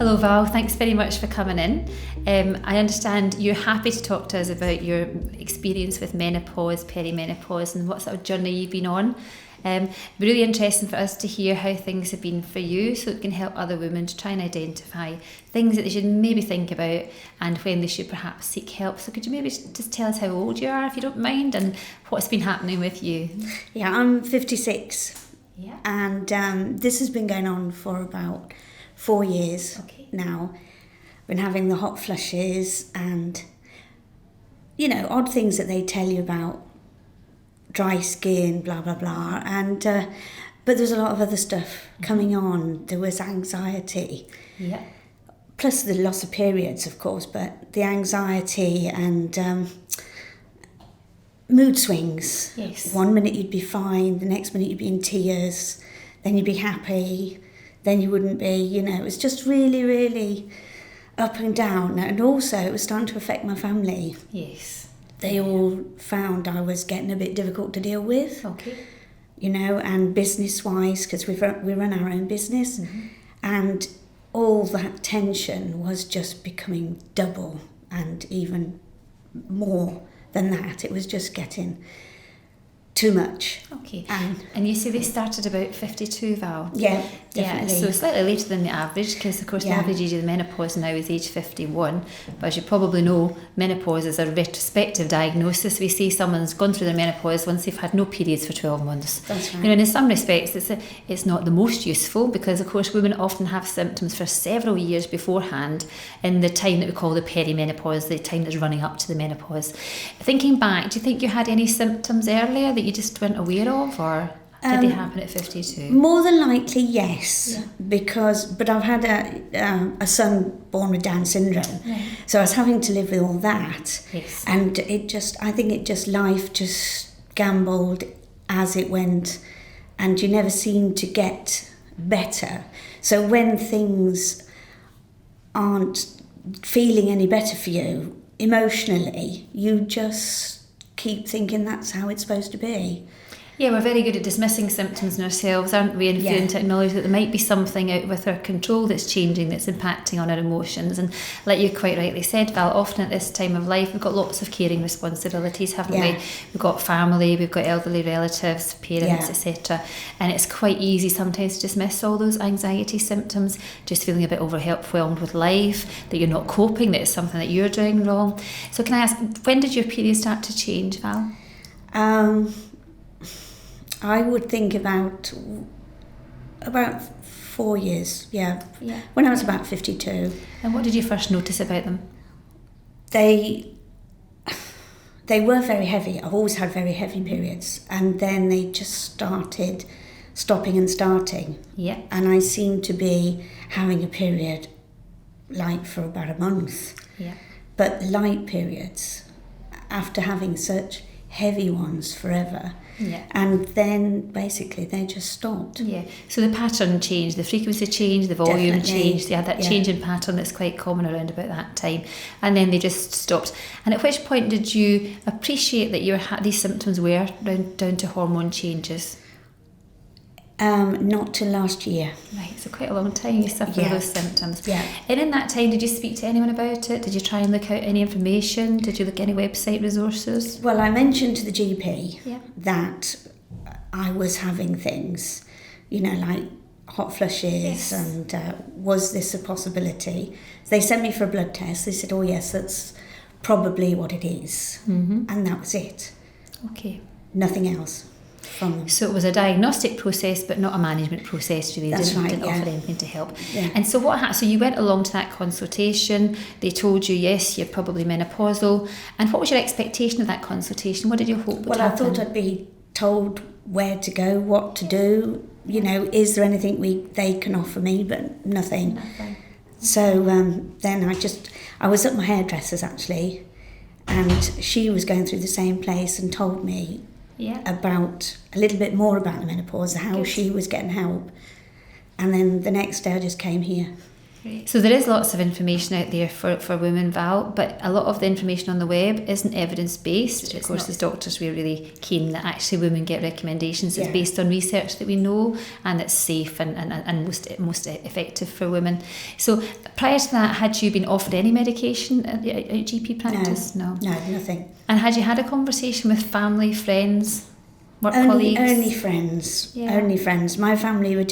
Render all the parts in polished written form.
Hello Val, thanks very much for coming in. I understand you're happy to talk to us about your experience with menopause, perimenopause, and what sort of journey you've been on. It'd be really interesting for us to hear how things have been for you, so it can help other women to try and identify things that they should maybe think about and when they should perhaps seek help. So could you maybe just tell us how old you are, if you don't mind, and what's been happening with you? Yeah, I'm 56. Yeah. And this has been going on for about 4 years now. Been having the hot flushes and, odd things that they tell you about dry skin, blah, blah, blah. And but there's a lot of other stuff coming on. There was anxiety. Yeah. Plus the loss of periods, of course, but the anxiety and mood swings. Yes. 1 minute you'd be fine, the next minute you'd be in tears, then you'd be happy, then you wouldn't be, it was just really, really up and down. And also it was starting to affect my family. Yes. They all found I was getting a bit difficult to deal with. Okay. And business-wise, because we run our own business, and all that tension was just becoming double and even more than that. It was just getting too much. Okay. And you say they started about 52, Val? Yeah, definitely. Yeah, so slightly later than the average, because of course the average age of the menopause now is age 51. But as you probably know, menopause is a retrospective diagnosis. We say someone's gone through their menopause once they've had no periods for 12 months. That's right. And in some respects, it's not the most useful, because of course women often have symptoms for several years beforehand in the time that we call the perimenopause, the time that's running up to the menopause. Thinking back, do you think you had any symptoms earlier that you just weren't aware of, or did they happen at 52? More than likely, yes, but I've had a son born with Down syndrome, so I was having to live with all that. Yes. And life just gambled as it went, and you never seem to get better. So when things aren't feeling any better for you emotionally, you just keep thinking that's how it's supposed to be. Yeah, we're very good at dismissing symptoms in ourselves, aren't we? And failing to acknowledge that there might be something out with our control that's changing, that's impacting on our emotions. And like you quite rightly said, Val, often at this time of life, we've got lots of caring responsibilities, haven't we? We've got family, we've got elderly relatives, parents, etc. And it's quite easy sometimes to dismiss all those anxiety symptoms, just feeling a bit overwhelmed with life, that you're not coping, that it's something that you're doing wrong. So can I ask, when did your period start to change, Val? I would think about 4 years, when I was about 52. And what did you first notice about them? They were very heavy. I've always had very heavy periods, and then they just started stopping and starting. Yeah. And I seemed to be having a period like for about a month. Yeah. But light periods, after having such heavy ones forever. Yeah. And then basically they just stopped. Yeah. So the pattern changed, the frequency changed, the volume changed. Yeah, that change in pattern that's quite common around about that time. And then they just stopped. And at which point did you appreciate that these symptoms were down to hormone changes? Not till last year. Right, so quite a long time you suffered those symptoms. Yeah. And in that time, did you speak to anyone about it? Did you try and look out any information? Did you look at any website resources? Well, I mentioned to the GP that I was having things, like hot flushes, and was this a possibility? They sent me for a blood test. They said, oh yes, that's probably what it is. And that was it. Okay. Nothing else. So it was a diagnostic process, but not a management process, really. That's right, didn't offer anything to help. Yeah. And so what happened? So you went along to that consultation. They told you, yes, you're probably menopausal. And what was your expectation of that consultation? What did you hope would happen? I thought I'd be told where to go, what to do. Is there anything they can offer me? But nothing. So then I was at my hairdresser's actually, and she was going through the same place and told me about a little bit more about the menopause, how she was getting help. And then the next day I just came here. Great. So there is lots of information out there for women, Val, but a lot of the information on the web isn't evidence-based. Of course, as doctors, we're really keen that actually women get recommendations that's based on research that we know and that's safe and most effective for women. So prior to that, had you been offered any medication at GP practice? No, nothing. And had you had a conversation with family, friends, work colleagues? Only friends. Yeah. Only friends. My family were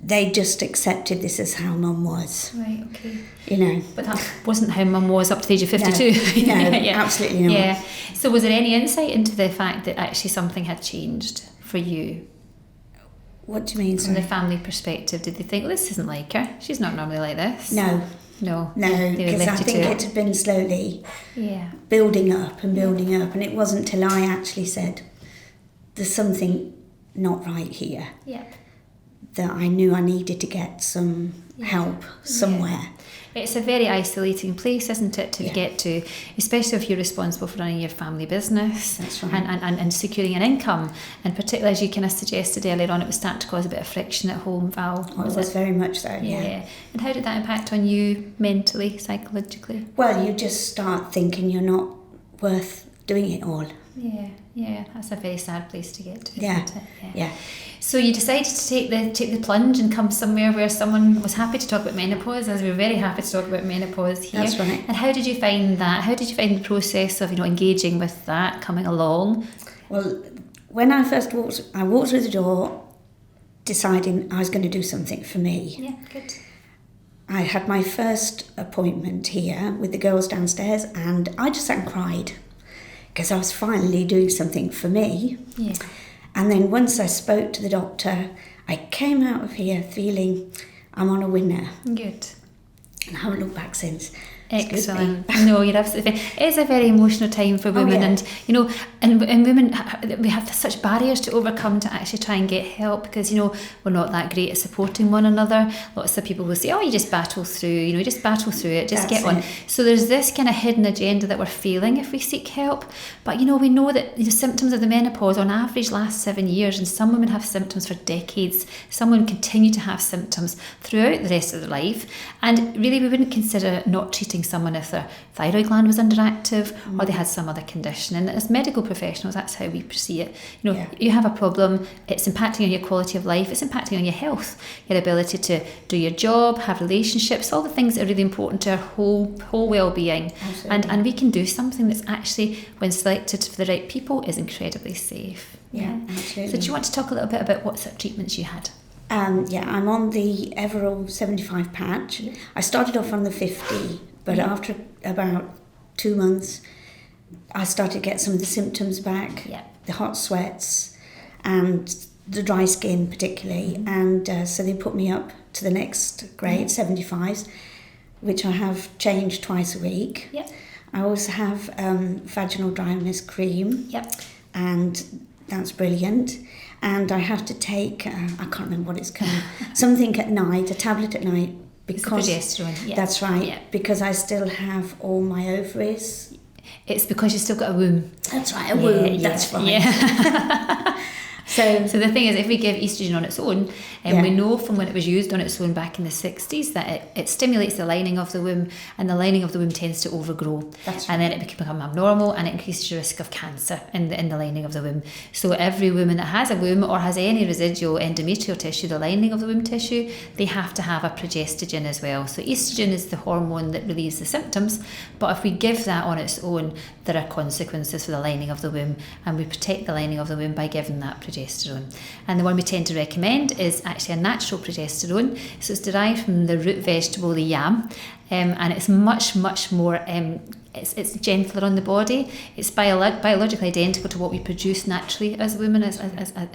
they just accepted this as how Mum was. Right, okay. You know. But that wasn't how Mum was up to the age of 52. No, absolutely not. Yeah. So was there any insight into the fact that actually something had changed for you? What do you mean? From the family perspective, did they think, this isn't like her? She's not normally like this. No, because I think it had been slowly building up, and it wasn't till I actually said, there's something not right here. Yep. That I knew I needed to get some help somewhere. Yeah. It's a very isolating place, isn't it, to get to, especially if you're responsible for running your family business. That's right. and securing an income. And particularly, as you kind of suggested earlier on, it was starting to cause a bit of friction at home, Val. It was very much so, yeah. And how did that impact on you mentally, psychologically? Well, you just start thinking you're not worth doing it all. Yeah, that's a very sad place to get to, isn't Yeah. it? Yeah. So you decided to take the plunge and come somewhere where someone was happy to talk about menopause, as we're very happy to talk about menopause here. That's right. And how did you find that? How did you find the process of engaging with that, coming along? Well, when I first walked through the door, deciding I was going to do something for me. Yeah, good. I had my first appointment here with the girls downstairs, and I just sat and cried because I was finally doing something for me. Yeah. And then once I spoke to the doctor, I came out of here feeling I'm on a winner. Good. And I haven't looked back since. Excellent. No, you're absolutely fine. It is a very emotional time for women, and and women, we have such barriers to overcome to actually try and get help, because we're not that great at supporting one another. Lots of people will say, you just battle through, you just battle through it, just get on. So there's this kind of hidden agenda that we're feeling if we seek help. But we know that the symptoms of the menopause on average last 7 years, and some women have symptoms for decades. Some women continue to have symptoms throughout the rest of their life, and really we wouldn't consider not treating someone if their thyroid gland was underactive or they had some other condition. And as medical professionals, that's how we perceive it. You have a problem, it's impacting on your quality of life, it's impacting on your health, your ability to do your job, have relationships, all the things that are really important to our whole well-being. And we can do something that's actually, when selected for the right people, is incredibly safe. Yeah, absolutely. So do you want to talk a little bit about what sort of treatments you had? I'm on the Everall 75 patch. I started off on the 50, but after about 2 months, I started to get some of the symptoms back, the hot sweats and the dry skin particularly. And so they put me up to the next grade, 75s, which I have changed twice a week. Yep. I also have vaginal dryness cream, and that's brilliant. And I have to take, I can't remember what it's called, something at night, a tablet at night. Because it's the progesterone. That's right, because I still have all my ovaries. It's because you've still got a womb. That's right, a womb, that's right. Yeah. So the thing is, if we give estrogen on its own, and we know from when it was used on its own back in the 60s that it stimulates the lining of the womb, and the lining of the womb tends to overgrow. That's right. And then it can become abnormal, and it increases your risk of cancer in the lining of the womb. So every woman that has a womb or has any residual endometrial tissue, the lining of the womb tissue, they have to have a progestogen as well. So estrogen is the hormone that relieves the symptoms, but if we give that on its own, there are consequences for the lining of the womb, and we protect the lining of the womb by giving that progesterone. And the one we tend to recommend is actually a natural progesterone. So it's derived from the root vegetable, the yam, and it's much more it's gentler on the body. It's biologically identical to what we produce naturally as women as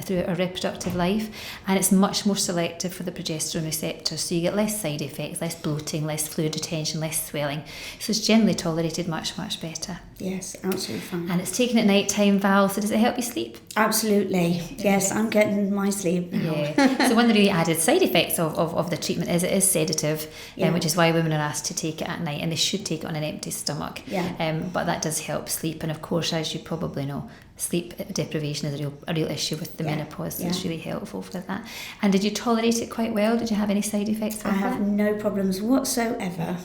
through our reproductive life, and it's much more selective for the progesterone receptors, so you get less side effects, less bloating, less fluid retention, less swelling. So it's generally tolerated much better. Yes, absolutely fine. And it's taken at night time, Val, so does it help you sleep? Absolutely. Yes, I'm getting my sleep now. Yeah. So one of the really added side effects of the treatment is it is sedative, which is why women are asked to take it at night, and they should take it on an empty stomach. But that does help sleep, and of course, as you probably know, sleep deprivation is a real issue with the menopause, so it's really helpful for that. And did you tolerate it quite well? Did you have any side effects from I have no problems whatsoever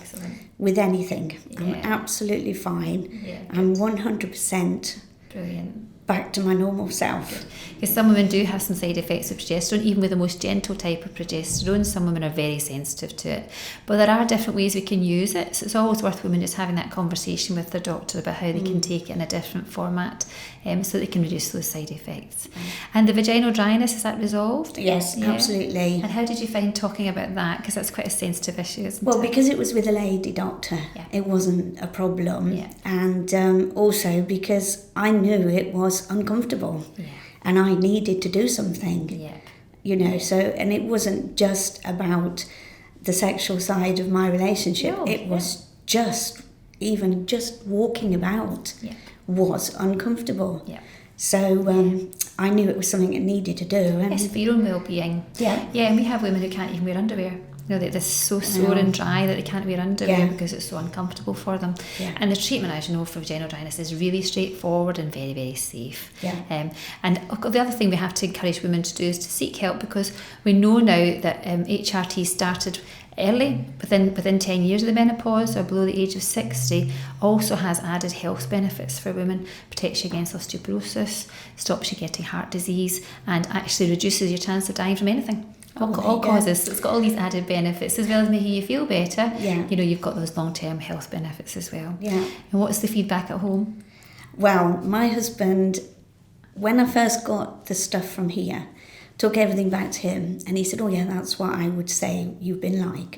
with anything. I'm absolutely fine. I'm 100% brilliant. Back to my normal self. Because some women do have some side effects of progesterone, even with the most gentle type of progesterone. Some women are very sensitive to it. But there are different ways we can use it. So it's always worth women just having that conversation with their doctor about how they can take it in a different format, so they can reduce those side effects. And the vaginal dryness, is that resolved? Yes, absolutely. And how did you find talking about that? Because that's quite a sensitive issue, isn't it? Well, because it was with a lady doctor, it wasn't a problem. And also because I knew it was uncomfortable and I needed to do something. You know, so, and it wasn't just about the sexual side of my relationship. It was just walking about was uncomfortable. So I knew it was something I needed to do. And yes, for your own well-being. And we have women who can't even wear underwear. You know, they're so sore and dry that they can't wear underwear because it's so uncomfortable for them. And the treatment, as you know, for vaginal dryness is really straightforward and very, very safe. And the other thing we have to encourage women to do is to seek help, because we know now that HRT started early, within 10 years of the menopause or below the age of 60, also has added health benefits for women, protects you against osteoporosis, stops you getting heart disease, and actually reduces your chance of dying from anything. All causes. So it's got all these added benefits, as well as making you feel better. You know, you've got those long-term health benefits as well. And what's the feedback at home? Well, my husband, when I first got the stuff from here, took everything back to him, and he said, oh yeah, that's what I would say you've been like.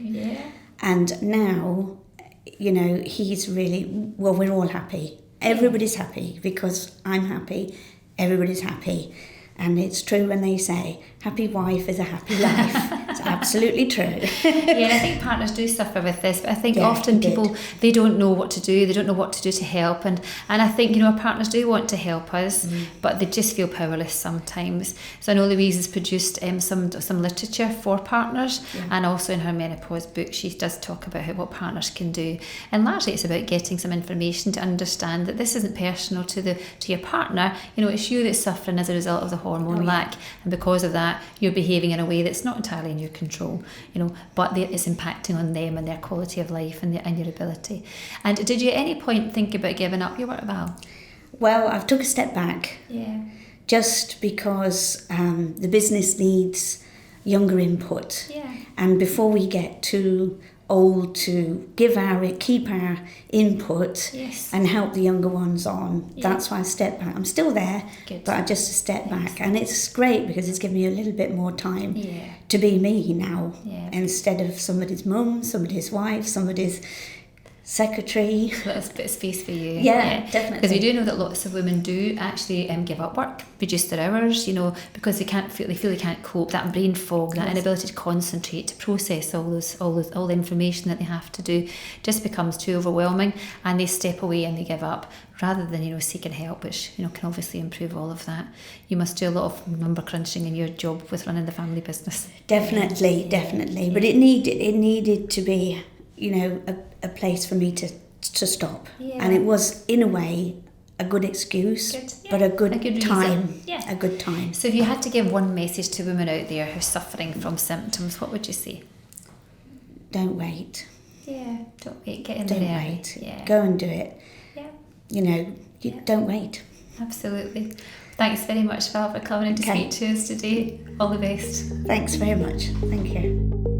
And now, you know, he's really, well, we're all happy. Everybody's happy because I'm happy. Everybody's happy. And it's true when they say, happy wife is a happy life. It's absolutely true. I think partners do suffer with this, but I think often people, they don't know what to do. They don't know what to do to help. And I think, you know, our partners do want to help us, but they just feel powerless sometimes. So I know Louise has produced some literature for partners, and also in her menopause book, she does talk about what partners can do. And largely it's about getting some information to understand that this isn't personal to your partner. You know, it's you that's suffering as a result of the hormone lack, and because of that you're behaving in a way that's not entirely in your control, you know, but it's impacting on them and their quality of life and your ability. And did you at any point think about giving up your work, Val? Well, I've took a step back just because the business needs younger input, and before we get too old to keep our input and help the younger ones on. That's why I stepped back. I'm still there, but I just step back, and it's great because it's given me a little bit more time to be me now, instead of somebody's mum, somebody's wife, somebody's secretary. That's a bit of space for you. Definitely. Because we do know that lots of women do actually give up work, reduce their hours, you know, because they feel they can't cope. That brain fog, that inability to concentrate, to process all the information that they have to do, just becomes too overwhelming, and they step away and they give up, rather than, you know, seeking help, which, you know, can obviously improve all of that. You must do a lot of number crunching in your job with running the family business. Definitely. But it needed to be, you know, a place for me to stop. And it was, in a way, a good excuse, but a good time. A good time. So if you had to give one message to women out there who are suffering from symptoms, what would you say? Don't wait. Don't wait. Get in there. Don't wait. Go and do it. You know, don't wait. Absolutely. Thanks very much, Val, for coming in to speak to us today. All the best. Thanks very much. Thank you.